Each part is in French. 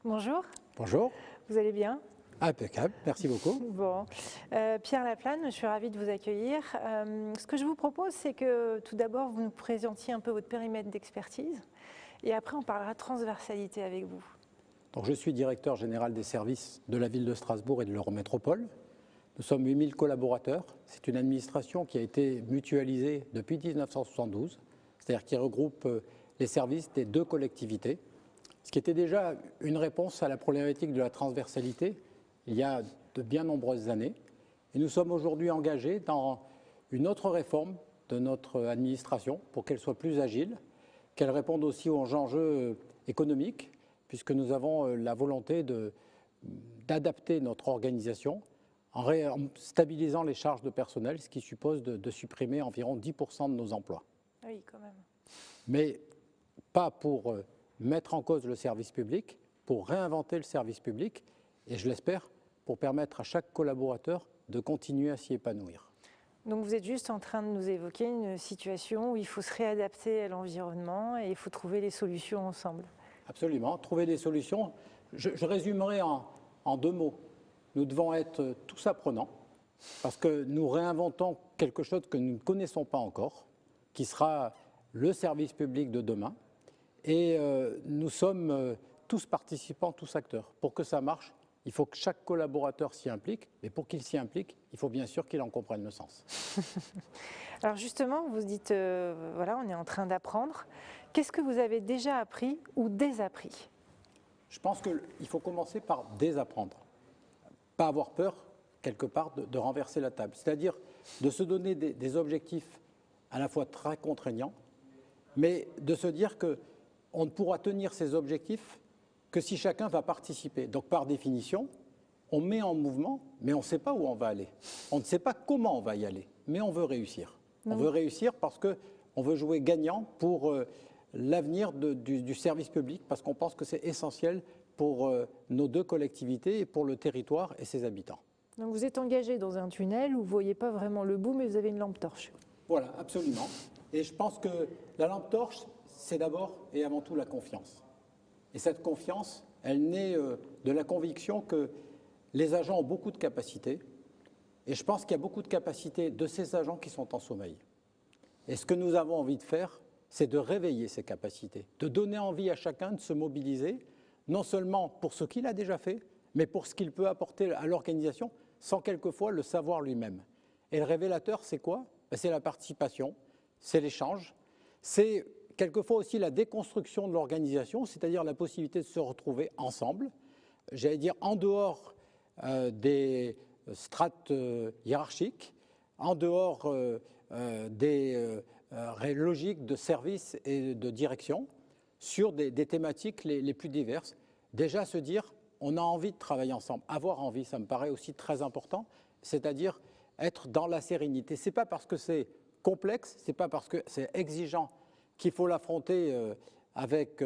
Bonjour. Bonjour. Vous allez bien? Impeccable, merci beaucoup. Bon. Pierre Laplane, je suis ravie de vous accueillir. Ce que je vous propose, c'est que tout d'abord, vous nous présentiez un peu votre périmètre d'expertise et après, on parlera transversalité avec vous. Donc, je suis directeur général des services de la ville de Strasbourg et de l'Eurométropole. Nous sommes 8000 collaborateurs. C'est une administration qui a été mutualisée depuis 1972, c'est-à-dire qui regroupe les services des deux collectivités, ce qui était déjà une réponse à la problématique de la transversalité il y a de bien nombreuses années. Et nous sommes aujourd'hui engagés dans une autre réforme de notre administration pour qu'elle soit plus agile, qu'elle réponde aussi aux enjeux économiques, puisque nous avons la volonté d'adapter notre organisation en stabilisant les charges de personnel, ce qui suppose de supprimer environ 10% de nos emplois. Oui, quand même. Mais pas pour mettre en cause le service public, pour réinventer le service public, et je l'espère, pour permettre à chaque collaborateur de continuer à s'y épanouir. Donc vous êtes juste en train de nous évoquer une situation où il faut se réadapter à l'environnement et il faut trouver les solutions ensemble. Absolument, trouver des solutions. Je résumerai en deux mots. Nous devons être tous apprenants parce que nous réinventons quelque chose que nous ne connaissons pas encore, qui sera le service public de demain. Et nous sommes tous participants, tous acteurs. Pour que ça marche, il faut que chaque collaborateur s'y implique, mais pour qu'il s'y implique, il faut bien sûr qu'il en comprenne le sens. Alors justement, vous dites, voilà, on est en train d'apprendre. Qu'est-ce que vous avez déjà appris ou désappris? Je pense qu'il faut commencer par désapprendre. Pas avoir peur, quelque part, de renverser la table. C'est-à-dire de se donner des objectifs à la fois très contraignants, mais de se dire qu'on ne pourra tenir ces objectifs que si chacun va participer. Donc par définition, on met en mouvement, mais on ne sait pas où on va aller. On ne sait pas comment on va y aller, mais on veut réussir. On veut réussir parce qu'on veut jouer gagnant pour l'avenir du service public, parce qu'on pense que c'est essentiel pour nos deux collectivités et pour le territoire et ses habitants. Donc vous êtes engagé dans un tunnel où vous ne voyez pas vraiment le bout, mais vous avez une lampe torche. Voilà, absolument. Et je pense que la lampe torche, c'est d'abord et avant tout la confiance. Et cette confiance, elle naît de la conviction que les agents ont beaucoup de capacités. Et je pense qu'il y a beaucoup de capacités de ces agents qui sont en sommeil. Et ce que nous avons envie de faire, c'est de réveiller ces capacités, de donner envie à chacun de se mobiliser, non seulement pour ce qu'il a déjà fait, mais pour ce qu'il peut apporter à l'organisation, sans quelquefois le savoir lui-même. Et le révélateur, c'est quoi? C'est la participation, c'est l'échange, c'est quelquefois aussi la déconstruction de l'organisation, c'est-à-dire la possibilité de se retrouver ensemble, j'allais dire en dehors des strates hiérarchiques, en dehors des logiques de service et de direction, sur des thématiques les plus diverses. Déjà se dire, on a envie de travailler ensemble, avoir envie, ça me paraît aussi très important, c'est-à-dire être dans la sérénité. Ce n'est pas parce que c'est complexe, ce n'est pas parce que c'est exigeant qu'il faut l'affronter avec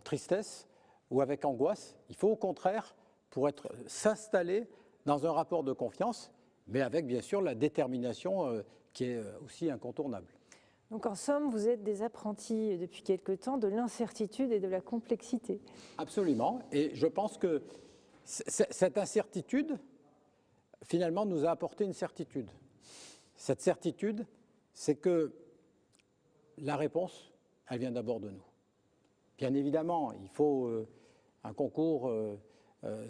tristesse ou avec angoisse. Il faut au contraire, pour s'installer dans un rapport de confiance, mais avec bien sûr la détermination qui est aussi incontournable. Donc en somme, vous êtes des apprentis depuis quelque temps de l'incertitude et de la complexité. Absolument, et je pense que cette incertitude, finalement, nous a apporté une certitude. Cette certitude, c'est que la réponse, elle vient d'abord de nous. Bien évidemment, il faut un concours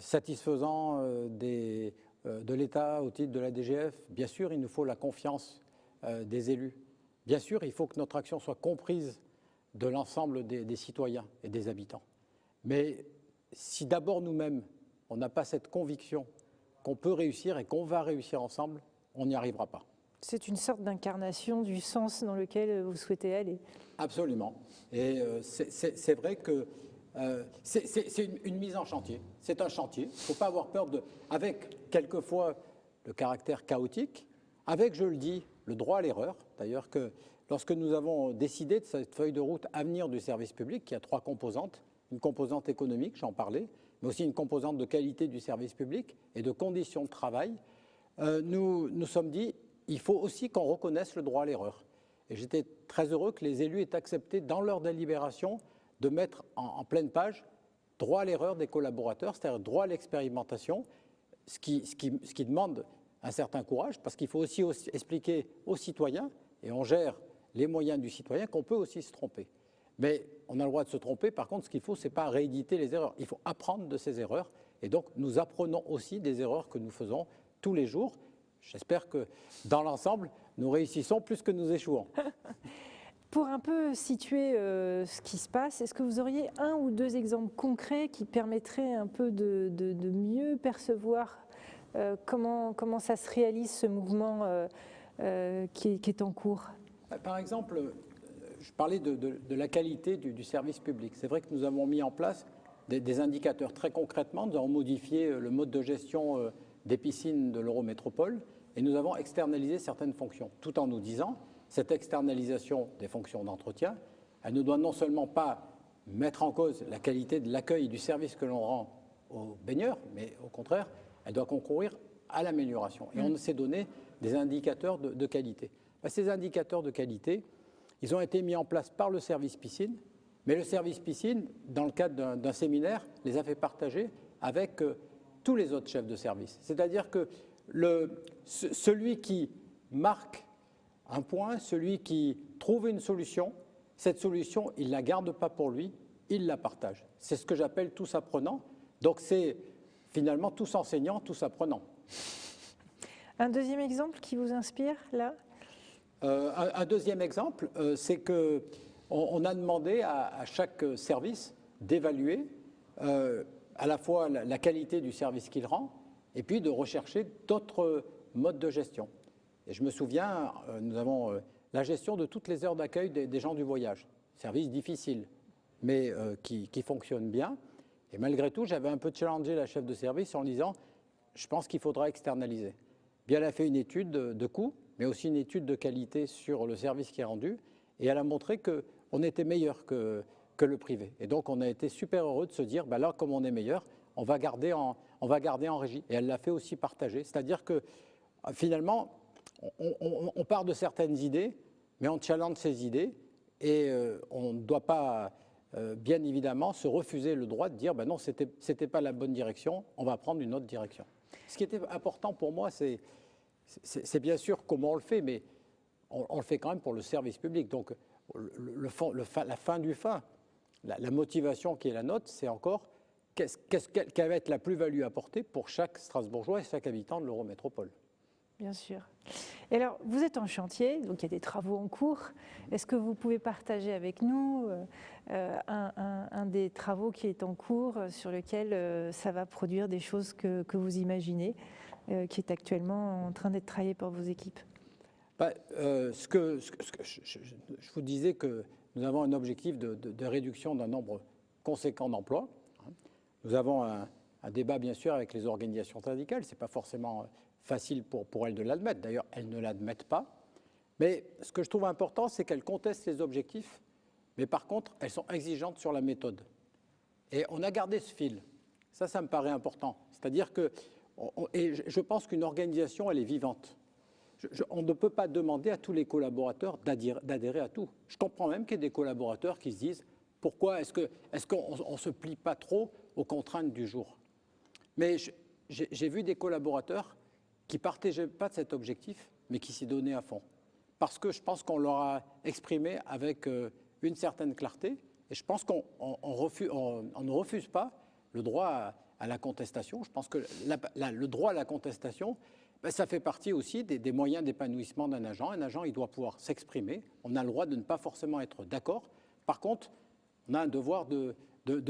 satisfaisant de l'État au titre de la DGF. Bien sûr, il nous faut la confiance des élus. Bien sûr, il faut que notre action soit comprise de l'ensemble des citoyens et des habitants. Mais si d'abord nous-mêmes, on n'a pas cette conviction qu'on peut réussir et qu'on va réussir ensemble, on n'y arrivera pas. C'est une sorte d'incarnation du sens dans lequel vous souhaitez aller. Absolument. Et c'est vrai que c'est une mise en chantier. C'est un chantier. Il ne faut pas avoir peur avec quelquefois le caractère chaotique, avec, je le dis, le droit à l'erreur. D'ailleurs, que lorsque nous avons décidé de cette feuille de route avenir du service public, qui a 3 composantes, une composante économique, j'en parlais, mais aussi une composante de qualité du service public et de conditions de travail, nous sommes dit, il faut aussi qu'on reconnaisse le droit à l'erreur. Et j'étais très heureux que les élus aient accepté dans leur délibération de mettre en pleine page droit à l'erreur des collaborateurs, c'est-à-dire droit à l'expérimentation, ce qui demande un certain courage, parce qu'il faut aussi expliquer aux citoyens, et on gère les moyens du citoyen, qu'on peut aussi se tromper. Mais on a le droit de se tromper, par contre, ce qu'il faut, ce n'est pas rééditer les erreurs, il faut apprendre de ces erreurs, et donc nous apprenons aussi des erreurs que nous faisons tous les jours. J'espère que dans l'ensemble, nous réussissons plus que nous échouons. Pour un peu situer ce qui se passe, est-ce que vous auriez un ou deux exemples concrets qui permettraient un peu de mieux percevoir comment ça se réalise, ce mouvement qui est en cours? Par exemple, je parlais de la qualité du service public. C'est vrai que nous avons mis en place des indicateurs très concrètement. Nous avons modifié le mode de gestion des piscines de l'Eurométropole et nous avons externalisé certaines fonctions, tout en nous disant cette externalisation des fonctions d'entretien, elle ne doit non seulement pas mettre en cause la qualité de l'accueil et du service que l'on rend aux baigneurs, mais au contraire, elle doit concourir à l'amélioration. Et on s'est donné des indicateurs de qualité. Ces indicateurs de qualité, ils ont été mis en place par le service piscine, mais le service piscine, dans le cadre d'un séminaire, les a fait partager avec tous les autres chefs de service. C'est-à-dire que celui qui marque un point, celui qui trouve une solution, cette solution, il ne la garde pas pour lui, il la partage. C'est ce que j'appelle tous apprenants. Donc c'est finalement tous enseignants, tous apprenants. Un deuxième exemple qui vous inspire, là? Un deuxième exemple, c'est qu'on a demandé à chaque service d'évaluer à la fois la qualité du service qu'il rend et puis de rechercher d'autres modes de gestion. Et je me souviens, nous avons la gestion de toutes les heures d'accueil des gens du voyage. Service difficile, mais qui fonctionne bien. Et malgré tout, j'avais un peu challengé la chef de service en disant « je pense qu'il faudra externaliser ». Bien, elle a fait une étude de coût, mais aussi une étude de qualité sur le service qui est rendu, et elle a montré qu'on était meilleur que le privé. Et donc, on a été super heureux de se dire, là, comme on est meilleur, on va garder en régie. Et elle l'a fait aussi partager. C'est-à-dire que, finalement, on part de certaines idées, mais on challenge ces idées, et on ne doit pas, bien évidemment, se refuser le droit de dire, non, c'était pas la bonne direction, on va prendre une autre direction. Ce qui était important pour moi, c'est bien sûr comment on le fait, mais on le fait quand même pour le service public. Donc, la fin du fin, la motivation qui est la nôtre, c'est encore quelle va être la plus-value apportée pour chaque Strasbourgeois et chaque habitant de l'Eurométropole. Bien sûr. Et alors, vous êtes en chantier, donc il y a des travaux en cours. Est-ce que vous pouvez partager avec nous un des travaux qui est en cours, sur lequel ça va produire des choses que vous imaginez, qui est actuellement en train d'être travaillé par vos équipes? Je vous disais que nous avons un objectif de réduction d'un nombre conséquent d'emplois. Nous avons un débat, bien sûr, avec les organisations syndicales. Ce n'est pas forcément facile pour elles de l'admettre. D'ailleurs, elles ne l'admettent pas. Mais ce que je trouve important, c'est qu'elles contestent les objectifs, mais par contre, elles sont exigeantes sur la méthode. Et on a gardé ce fil. Ça me paraît important. C'est-à-dire que, et je pense qu'une organisation, elle est vivante. On ne peut pas demander à tous les collaborateurs d'adhérer à tout. Je comprends même qu'il y ait des collaborateurs qui se disent « Pourquoi est-ce qu'on ne se plie pas trop aux contraintes du jour ?» Mais j'ai vu des collaborateurs qui ne partageaient pas de cet objectif, mais qui s'y donnaient à fond. Parce que je pense qu'on leur a exprimé avec une certaine clarté, et je pense qu'on ne refuse pas le droit à la contestation. Je pense que le droit à la contestation, ça fait partie aussi des moyens d'épanouissement d'un agent. Un agent, il doit pouvoir s'exprimer. On a le droit de ne pas forcément être d'accord. Par contre, on a un devoir de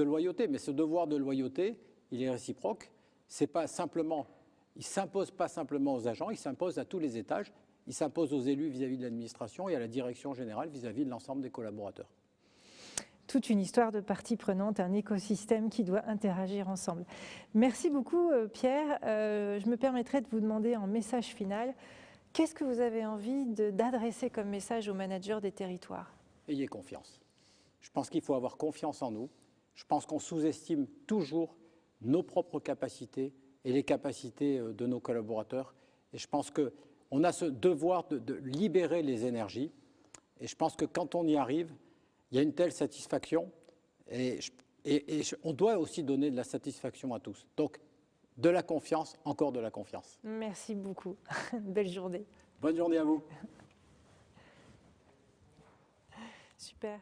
loyauté, mais ce devoir de loyauté, il est réciproque. C'est pas simplement, il ne s'impose pas simplement aux agents, il s'impose à tous les étages, il s'impose aux élus vis-à-vis de l'administration et à la direction générale vis-à-vis de l'ensemble des collaborateurs. Toute une histoire de parties prenantes, un écosystème qui doit interagir ensemble. Merci beaucoup Pierre. Je me permettrai de vous demander en message final, qu'est-ce que vous avez envie d'adresser comme message aux managers des territoires? Ayez confiance. Je pense qu'il faut avoir confiance en nous. Je pense qu'on sous-estime toujours nos propres capacités et les capacités de nos collaborateurs. Et je pense qu'on a ce devoir de libérer les énergies. Et je pense que quand on y arrive, il y a une telle satisfaction. Et on doit aussi donner de la satisfaction à tous. Donc, de la confiance, encore de la confiance. Merci beaucoup. Belle journée. Bonne journée à vous. Super.